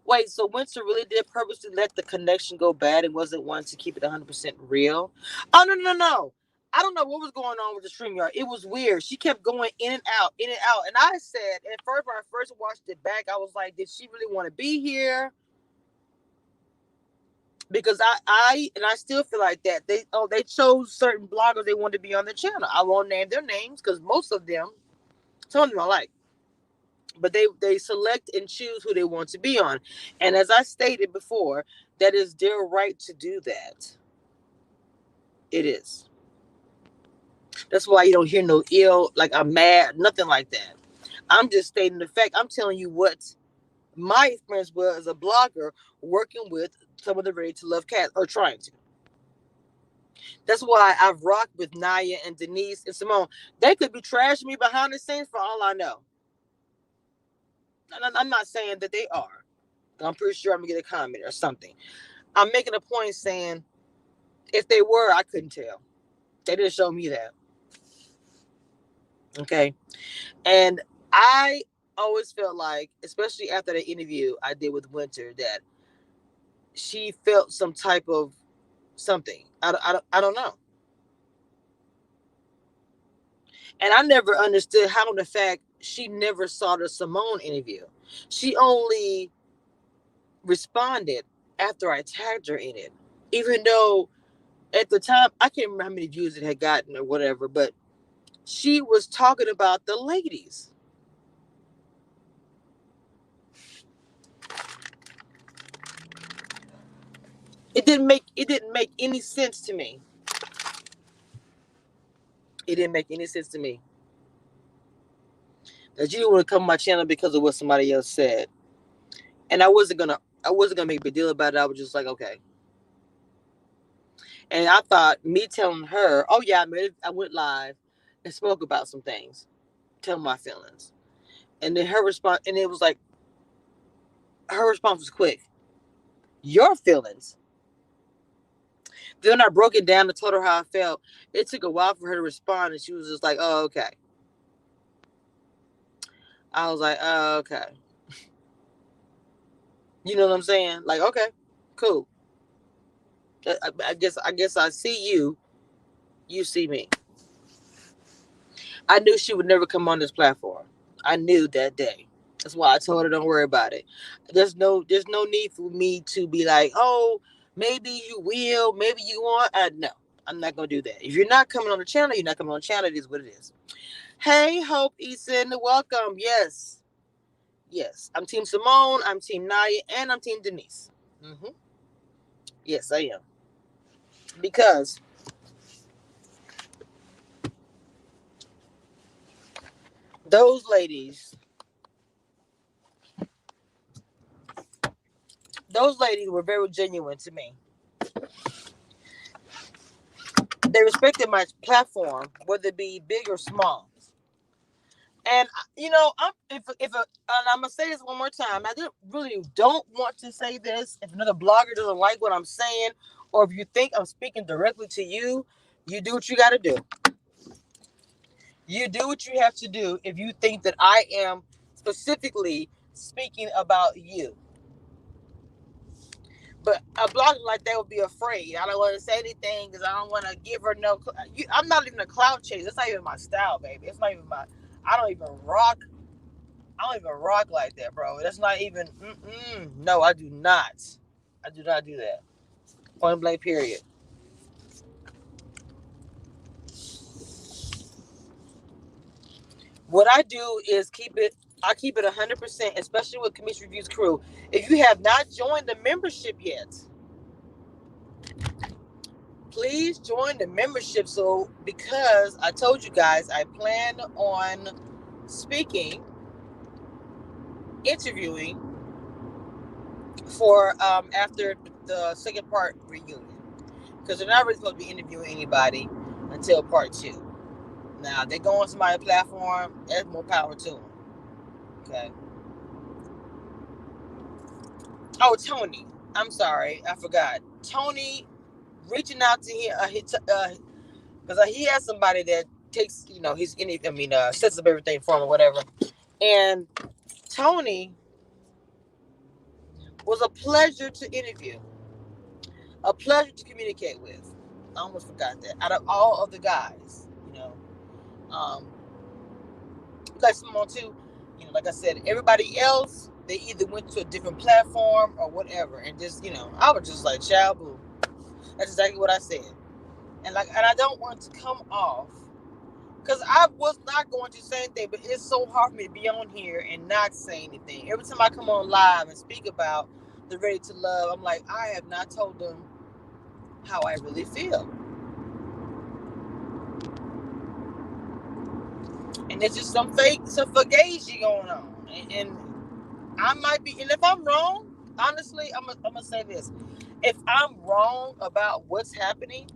Wait, so Winter really did purposely let the connection go bad and wasn't wanting to keep it 100% real? Oh, no, no, no. I don't know what was going on with the StreamYard. It was weird. She kept going in and out, in and out. And I said, at first, when I first watched it back, I was like, did she really want to be here? Because I still feel like that. They chose certain bloggers they wanted to be on their channel. I won't name their names because most of them, some of them I like. But they select and choose who they want to be on. And as I stated before, that is their right to do that. It is. That's why you don't hear no ill, like I'm mad, nothing like that. I'm just stating the fact. I'm telling you what my experience was as a blogger working with some of the Ready to Love cats, or trying to. That's why I've rocked with Naya and Denise and Simone. They could be trashing me behind the scenes for all I know. And I'm not saying that they are. I'm pretty sure I'm going to get a comment or something. I'm making a point saying if they were, I couldn't tell. They didn't show me that. Okay. And I always felt like, especially after the interview I did with Winter, that she felt some type of something. I don't know. And I never understood how, the fact, she never saw the Simone interview. She only responded after I tagged her in it. Even though at the time, I can't remember how many views it had gotten or whatever, but she was talking about the ladies. It didn't make any sense to me. It didn't make any sense to me. That you didn't want to come to my channel because of what somebody else said. And I wasn't gonna make a big deal about it. I was just like, okay. And I thought me telling her, oh yeah, I went live and spoke about some things, tell my feelings. And then her response, and it was like, her response was quick. Your feelings. Then I broke it down and told her how I felt. It took a while for her to respond, and she was just like, "Oh, okay." I was like, "Oh, okay." You know what I'm saying? Like, okay, cool. I guess I see you. You see me. I knew she would never come on this platform. I knew that day. That's why I told her don't worry about it. There's no need for me to be like, oh, maybe you will, maybe you want. No, I'm not gonna do that. If you're not coming on the channel, you're not coming on the channel. It is what it is. Hey, Hope Eason, welcome. Yes, yes. I'm Team Simone. I'm Team Naya, and I'm Team Denise. hmm Yes, I am. Because those ladies, those ladies were very genuine to me. They respected my platform, whether it be big or small. And and I'm gonna say this one more time. I really don't want to say this. If another blogger doesn't like what I'm saying, or if you think I'm speaking directly to you, you do what you got to do. You do what you have to do. If you think that I am specifically speaking about you, but a blogger like that would be afraid. I don't want to say anything because I don't want to give her no. I'm not even a clout chaser. That's not even my style, baby. It's not even my. I don't even rock. I don't even rock like that, bro. That's not even. No, I do not. I do not do that. Point blank. Period. What I do is keep it. I keep it 100%, especially with Commission Reviews Crew. If you have not joined the membership yet, please join the membership. So, because I told you guys, I plan on speaking, interviewing for after the second part reunion, because they're not really supposed to be interviewing anybody until part two. Now, they go on somebody's platform, that's more power to them. Okay. Oh, Tony. I'm sorry, I forgot. Tony reaching out to him, because he has somebody that takes, his sets up everything for him or whatever. And Tony was a pleasure to interview, a pleasure to communicate with. I almost forgot that. Out of all of the guys, um, like Simone too, like I said, everybody else they either went to a different platform or whatever, and just I was just like, "Child, boo." That's exactly what I said, and I don't want to come off because I was not going to say anything, but it's so hard for me to be on here and not say anything. Every time I come on live and speak about the Ready to Love, I'm like, I have not told them how I really feel. And there's just some fugazi going on. And I might be, and if I'm wrong, honestly, I'm gonna say this. If I'm wrong about what's happening,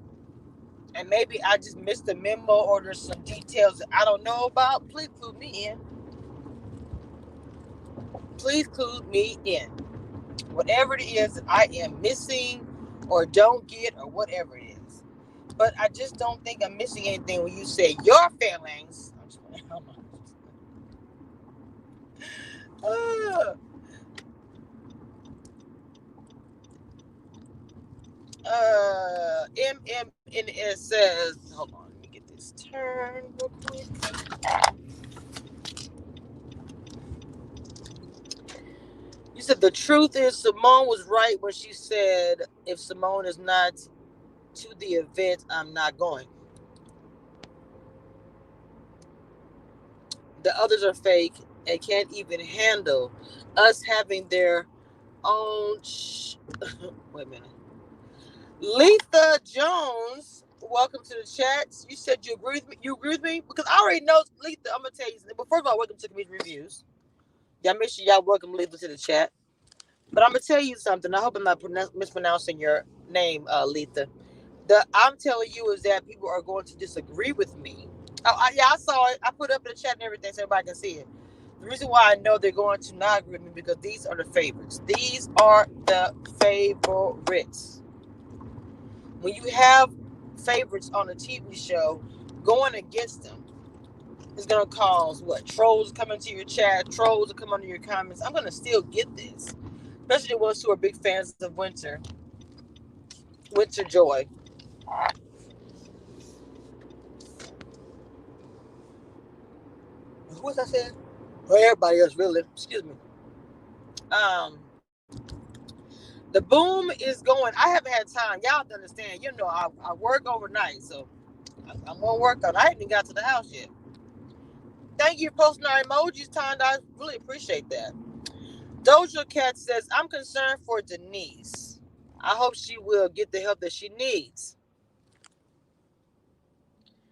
and maybe I just missed a memo or there's some details that I don't know about, please clue me in. Please clue me in. Whatever it is that I am missing or don't get or whatever it is. But I just don't think I'm missing anything when you say your feelings. I'm just playing. MMNS says, hold on, let me get this turned real quick. You said the truth is Simone was right when she said if Simone is not to the event, I'm not going. The others are fake and can't even handle us having their own. Wait a minute. Letha Jones, welcome to the chat. You said you agree with me. You agree with me because I already know Letha. I'm gonna tell you something. But first of all, welcome to Comedian Reviews. Y'all make sure y'all welcome Letha to the chat. But I'm gonna tell you something. I hope I'm not mispronouncing your name, Letha. I'm telling you is that people are going to disagree with me. I saw it. I put it up in the chat and everything so everybody can see it. The reason why I know they're going to not agree with me because these are the favorites. These are the favorites. when you have favorites on a TV show, going against them is gonna cause what? Trolls come into your chat, trolls will come under your comments. I'm gonna still get this, especially the ones who are big fans of Winter Joy. Who was I saying? Well, everybody else, really. Excuse me. Um, the boom is going. I haven't had time. Y'all have to understand. You know, I work overnight, so I'm gonna work on. I haven't even got to the house yet. Thank you for posting our emojis, Tanda. I really appreciate that. Doja Cat says, I'm concerned for Denise. I hope she will get the help that she needs.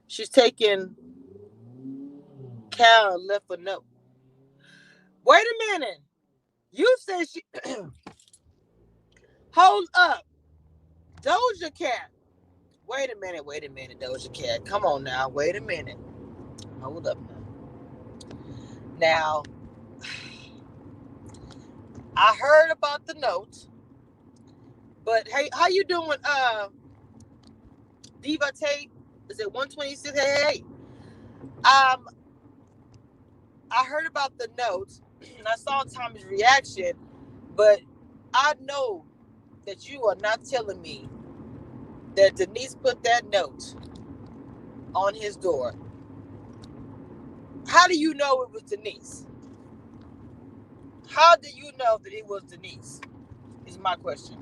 She's taking Cal and left a note. Wait a minute. You said she. Hold up. Doja Cat. Wait a minute, Doja Cat. Come on now. Wait a minute. Hold up now. Now, I heard about the note. But hey, how you doing, Diva Tate? Is it 126? Hey. I heard about the note and I saw Tommy's reaction, but I know that you are not telling me that Denise put that note on his door. How do you know it was Denise? How do you know that it was Denise? Is my question.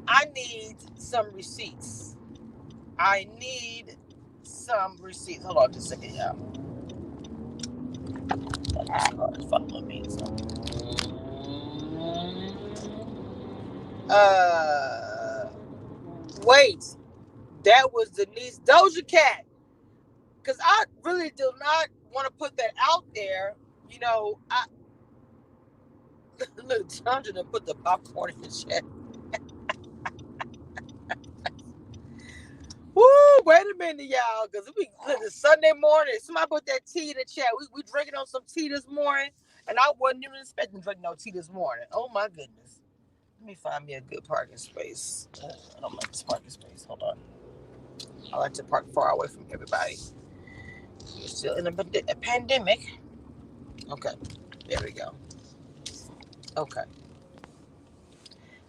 I need some receipts. I need some receipts. Hold on just a second, y'all. Follow me. Wait. That was Denise Doja Cat. Because I really do not want to put that out there. You know, look, Chandra done put the popcorn in the chat. Woo, wait a minute, y'all. Because it's Sunday morning. Somebody put that tea in the chat. We drinking on some tea this morning. And I wasn't even expecting to drink no tea this morning. Oh, my goodness. Let me find me a good parking space. I don't like this parking space. Hold on. I like to park far away from everybody. We're still in a pandemic. Okay. There we go. Okay.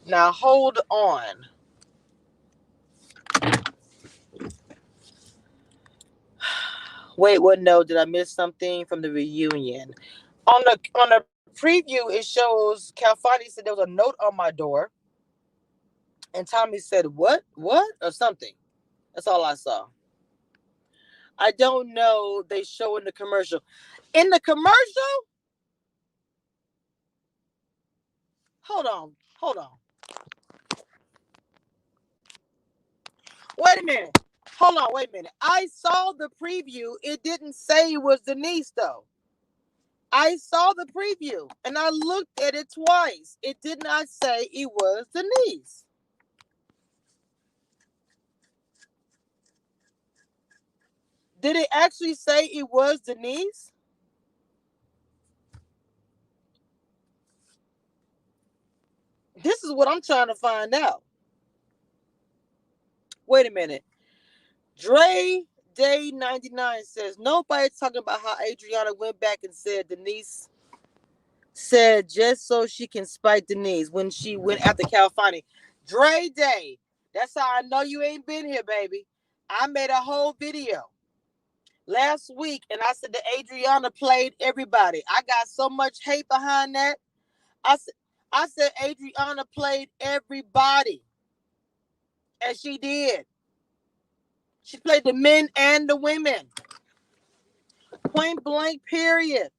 Now hold on. Wait, what? No, did I miss something from the reunion? On the preview, it shows Calfani said there was a note on my door, and Tommy said what, or something. That's all I saw. I don't know. They show in the commercial. In the commercial? Hold on. Wait a minute. Hold on, wait a minute. I saw the preview. It didn't say it was Denise, though. I saw the preview, and I looked at it twice. It did not say it was Denise. Did it actually say it was Denise? This is what I'm trying to find out. Wait a minute. Dre Day 99 says nobody's talking about how Adriana went back and said Denise said just so she can spite Denise when she went after Calfani. Dre Day, that's how I know you ain't been here, baby. I made a whole video last week and I said that Adriana played everybody. I got so much hate behind that. I said Adriana played everybody. And she did. She played the men and the women. Point blank, period.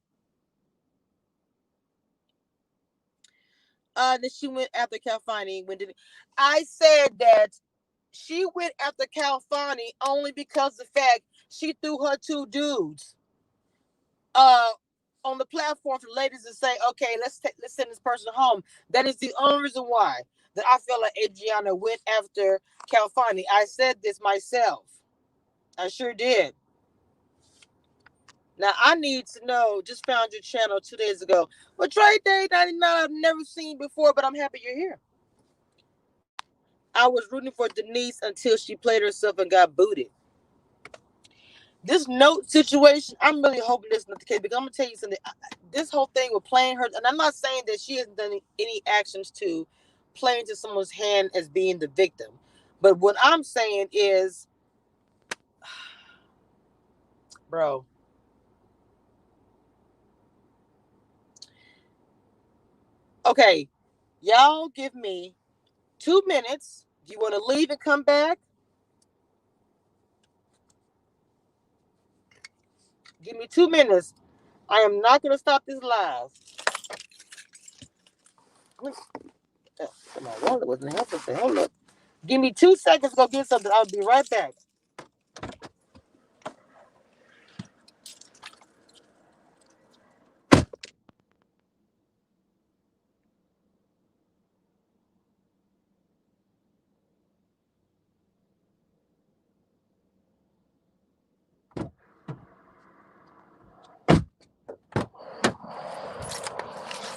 Then she went after Calfani. I said that she went after Calfani only because the fact she threw her two dudes on the platform for ladies to say, okay, let's send this person home. That is the only reason why that I feel like Adriana went after Calfani. I said this myself. I sure did. Now, I need to know, just found your channel 2 days ago. Well, Trade Day 99, I've never seen before, but I'm happy you're here. I was rooting for Denise until she played herself and got booted. This note situation, I'm really hoping this is not the case because I'm gonna tell you something. This whole thing with playing her, and I'm not saying that she hasn't done any actions to play into someone's hand as being the victim, but what I'm saying is, bro, okay, y'all give me 2 minutes. Do you want to leave and come back? Give me 2 minutes. I am not gonna stop this live. Oh, my wallet wasn't helping. Hold up. Give me 2 seconds to go get something. I'll be right back.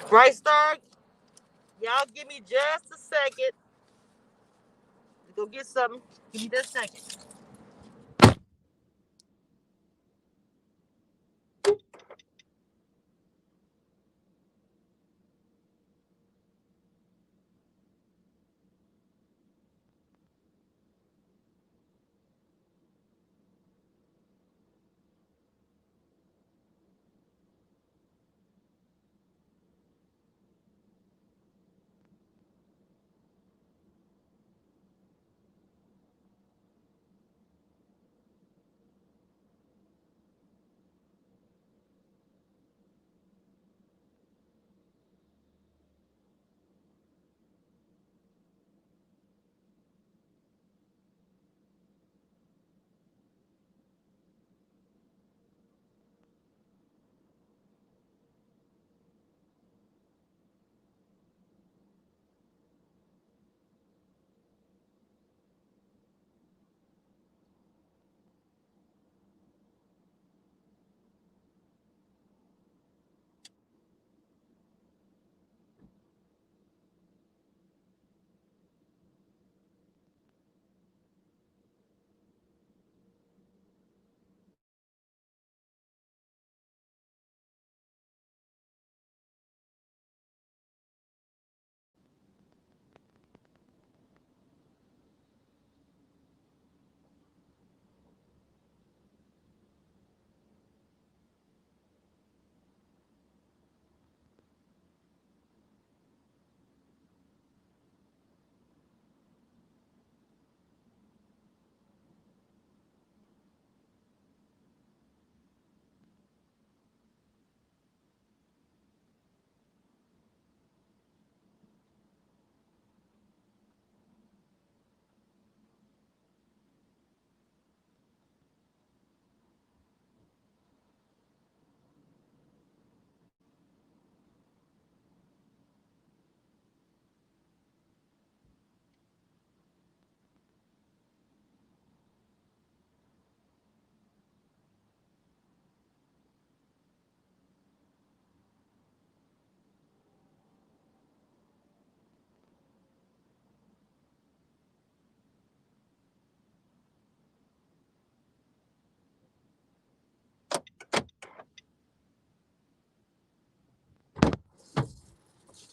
Bright Star, y'all give me just a second to go get something. Give me that second.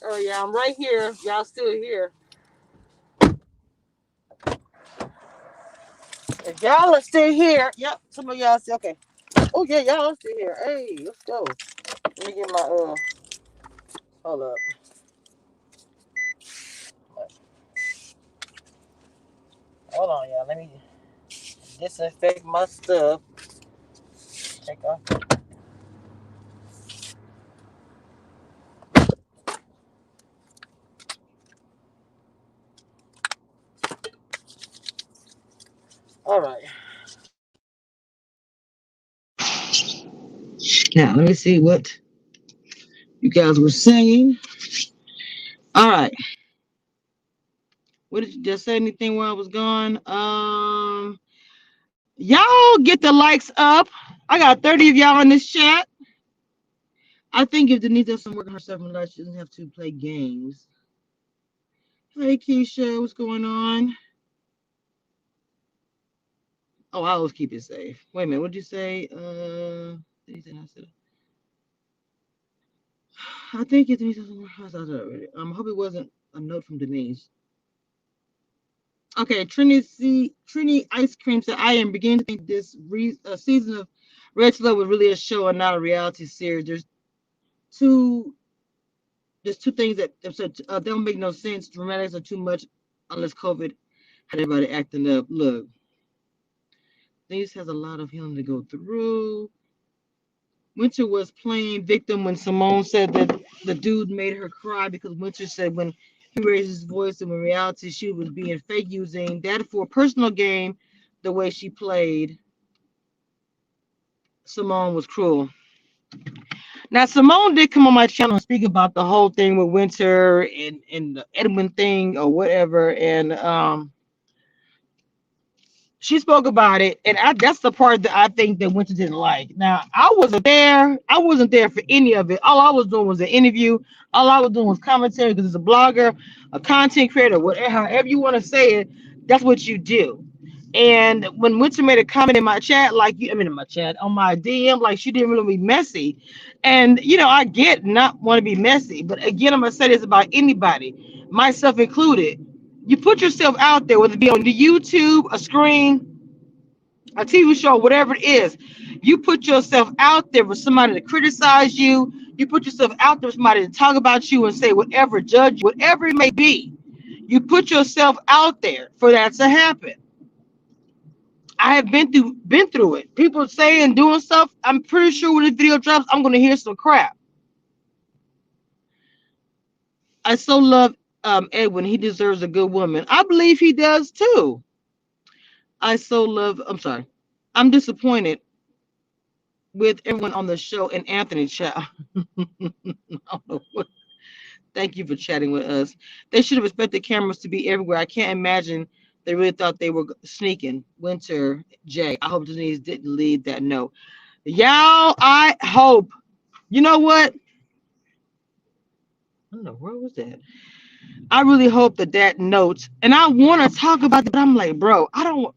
Oh yeah, I'm right here. Y'all still here? If y'all are still here, yep. Some of y'all say okay. Oh yeah, y'all are still here. Hey, let's go. Let me get my Hold up. Hold on, y'all. Let me disinfect my stuff. Take off. All right. Now let me see what you guys were saying. All right. What did you just say? Anything while I was gone? Y'all get the likes up. I got 30 of y'all in this chat. I think if Denise does some work on herself in life, she doesn't have to play games. Hey Keisha, what's going on? Oh, I always keep it safe. Wait a minute, what'd you say? I think it's Denise. I hope it wasn't a note from Denise. Okay, Trini Ice Cream said, I am beginning to think this season of Red to Love was really a show and not a reality series. Two, there's two things that don't make no sense. Dramatics are too much unless COVID had everybody acting up. Look, Denise has a lot of healing to go through. Winter was playing victim when Simone said that the dude made her cry because Winter said when he raised his voice and in reality she was being fake using that for a personal game. The way she played Simone was cruel. Now Simone did come on my channel and speak about the whole thing with Winter and the Edwin thing or whatever, and she spoke about it, and that's the part that I think that Winter didn't like. Now, I wasn't there. I wasn't there for any of it. All I was doing was an interview. All I was doing was commentary because it's a blogger, a content creator, whatever, however you want to say it. That's what you do. And when Winter made a comment in my chat, in my chat on my DM, like she didn't really be messy. And I get not want to be messy, but again, I'm gonna say this about anybody, myself included. You put yourself out there, whether it be on the YouTube, a screen, a TV show, whatever it is. You put yourself out there for somebody to criticize you. You put yourself out there for somebody to talk about you and say whatever, judge, whatever it may be. You put yourself out there for that to happen. I have been through it. People saying doing stuff. I'm pretty sure when the video drops, I'm gonna hear some crap. I so love Edwin. He deserves a good woman. I believe he does too. I so love. I'm sorry. I'm disappointed with everyone on the show and Anthony Chow. Thank you for chatting with us. They should have expected cameras to be everywhere. I can't imagine they really thought they were sneaking. Winter J. I hope Denise didn't leave that note. Y'all, I hope. You know what? I don't know where was that. I really hope that note, and I want to talk about it, but I'm like, bro, I don't.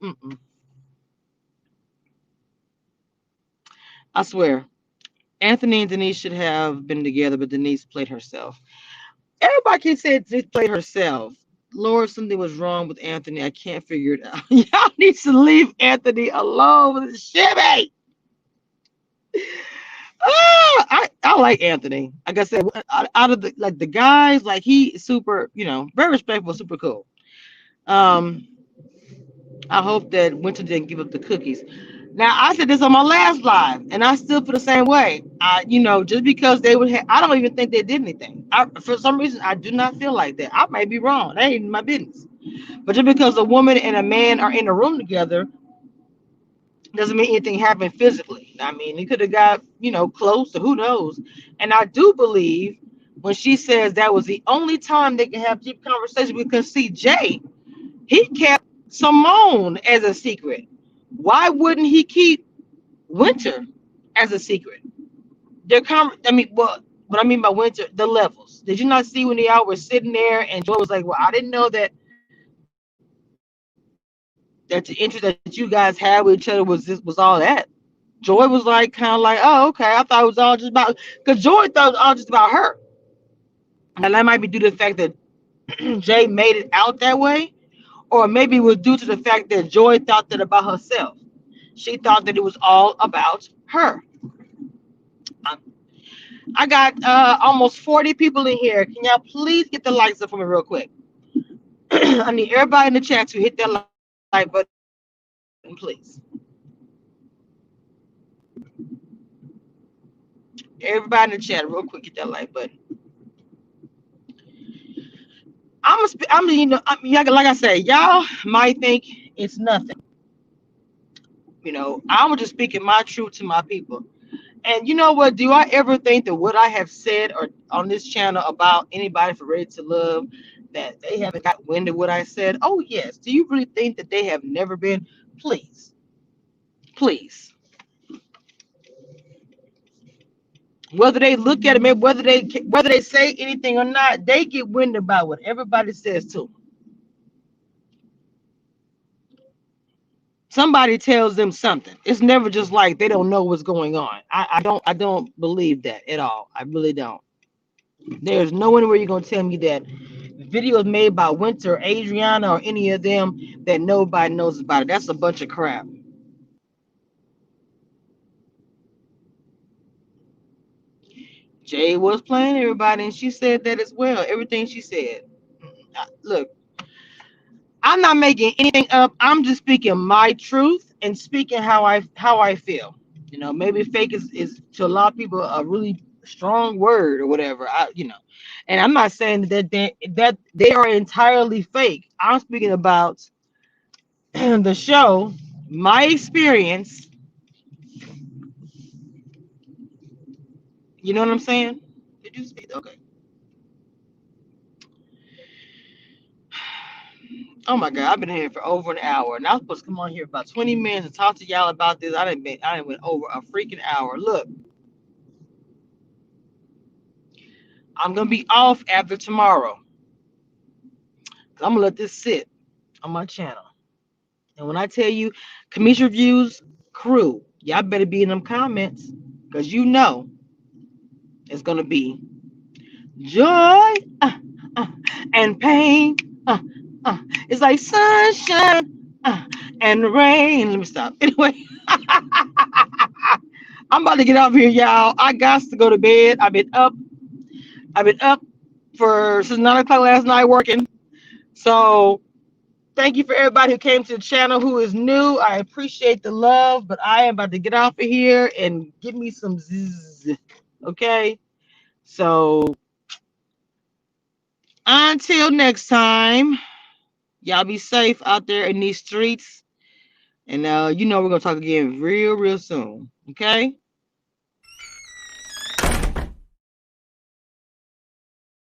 I swear, Anthony and Denise should have been together, but Denise played herself. Everybody can say Denise played herself. Lord, something was wrong with Anthony. I can't figure it out. Y'all need to leave Anthony alone with his shimmy. I like Anthony. Like I said, out of the guys, like he super, very respectful, super cool. Um, I hope that Winter didn't give up the cookies. Now I said this on my last live, and I still feel the same way. Just because they would, I don't even think they did anything. For some reason, I do not feel like that. I may be wrong. That ain't my business. But just because a woman and a man are in a room together doesn't mean anything happened physically. I mean, he could have got, close, or who knows. And I do believe when she says that was the only time they can have deep conversation, because see, Jay, he kept Simone as a secret. Why wouldn't he keep Winter as a secret? What I mean by Winter, the levels. Did you not see when they all were sitting there and Joy was like, well, I didn't know that the interest that you guys had with each other was all that. Joy was like kind of like, oh, okay. I thought it was all just about, because Joy thought it was all just about her. And that might be due to the fact that Jay made it out that way, or maybe it was due to the fact that Joy thought that about herself. She thought that it was all about her. Um, I got almost 40 people in here. Can y'all please get the likes up for me real quick? I need everybody in the chat to hit that like button, please. Everybody in the chat, real quick, hit that like button. Like I say, y'all might think it's nothing. I'm just speaking my truth to my people. And you know what? Do I ever think that what I have said or on this channel about anybody for Ready to Love, that they haven't got wind of what I said? Oh yes. Do you really think that they have never been? Please, please, Whether they look at it, whether they say anything or not, they get winded by what everybody says too. Somebody tells them something. It's never just like they don't know what's going on. I don't believe that at all. I really don't. There's no anywhere you're gonna tell me that videos made by Winter, Adriana, or any of them that nobody knows about it. That's a bunch of crap. Jay was playing everybody, and she said that as well. Everything she said. Look, I'm not making anything up. I'm just speaking my truth and speaking how I feel. Maybe fake is to a lot of people a really strong word or whatever. And I'm not saying that they are entirely fake. I'm speaking about the show, my experience. You know what I'm saying? Did you speak? Okay. Oh my God, I've been here for over an hour, and I was supposed to come on here for about 20 minutes and talk to y'all about this. I didn't went over a freaking hour. Look, I'm gonna be off after tomorrow. I'm gonna let this sit on my channel. And when I tell you, Kamisha Reviews crew, y'all better be in them comments, because it's gonna be joy uh, and pain. Uh, it's like sunshine and rain. Let me stop. Anyway, I'm about to get off here, y'all. I got to go to bed. I've been up. For since 9 o'clock last night working. So thank you for everybody who came to the channel who is new. I appreciate the love, but I am about to get off of here and give me some zzz. Okay. So until next time, y'all be safe out there in these streets. And we're gonna talk again real, real soon. Okay.